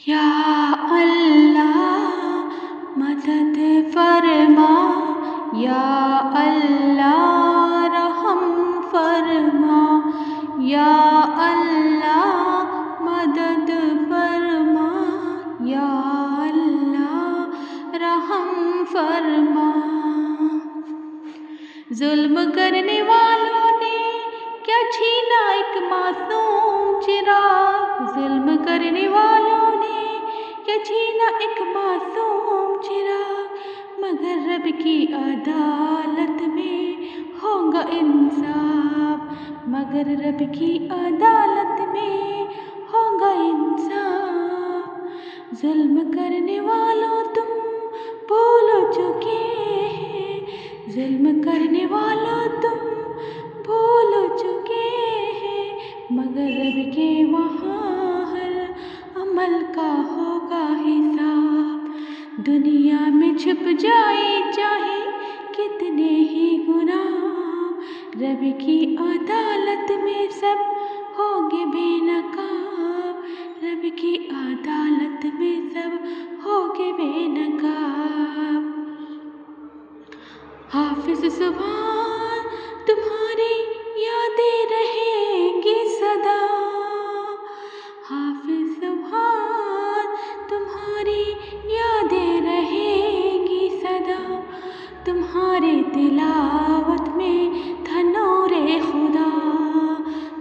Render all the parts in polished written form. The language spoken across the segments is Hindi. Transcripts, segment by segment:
या अल्लाह मदद फरमा, या अल्लाह रहम फरमा, या अल्लाह मदद फरमा, या अल्लाह रहम फरमा। जुल्म करने वालों ने क्या छीना एक मासूम चिराग, जुल्म करने वालों ने क्या छीना एक मासूम चिराग, मगर रब की अदालत में होगा इंसाफ, मगर रब की अदालत में होगा इंसाफ। जुल्म करने वालों तुम भूल चुके हैं, जुल्म करने वालों तुम भूल चुके हैं, मगर रब के वहाँ हर अमल का होगा हिसाब। दुनिया में छुप जाए चाहे कितने ही गुनाह, रब की अदालत में सब होंगे बेनकाब, रब की अदालत में सब होंगे बेनकाब। हाफिज सुभान तुम्हारी यादें रहेंगी सदा, हाफिज सुभान तुम्हारी यादें रहेंगी सदा, तुम्हारे तिलावत में था नूरे खुदा,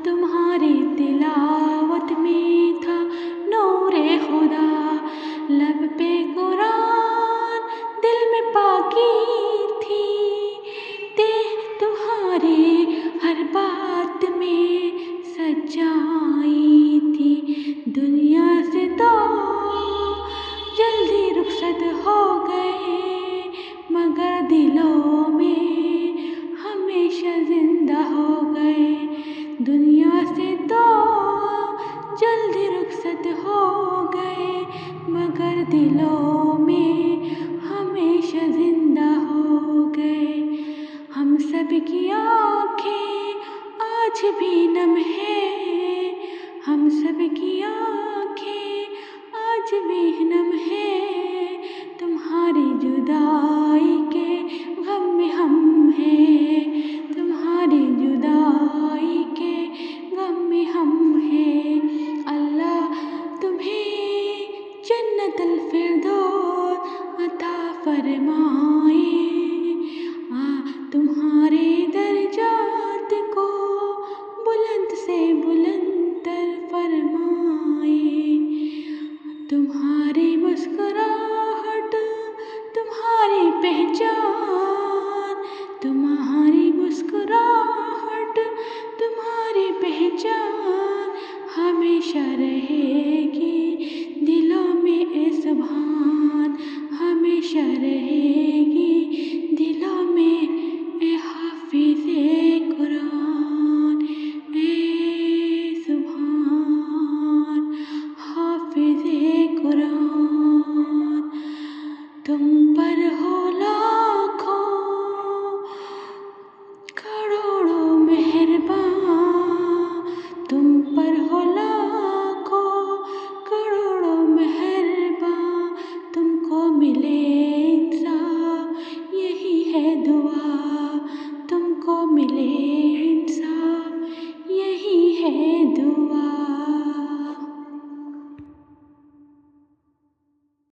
तुम्हारे तिलावत में था नूरे खुदा। लब पे कुरान दिल में पाकी थी, तुम्हारे हर बात में सच्चाई थी। दुनिया से तो जल्दी रुखसत हो गए, मगर दिलों में हमेशा जिंदा हो गए। दुनिया से तो जल्दी रुखसत हो गए, मगर दिलों में हमेशा जिंदा हो गए। हम सब की आँखें आज भी नम है,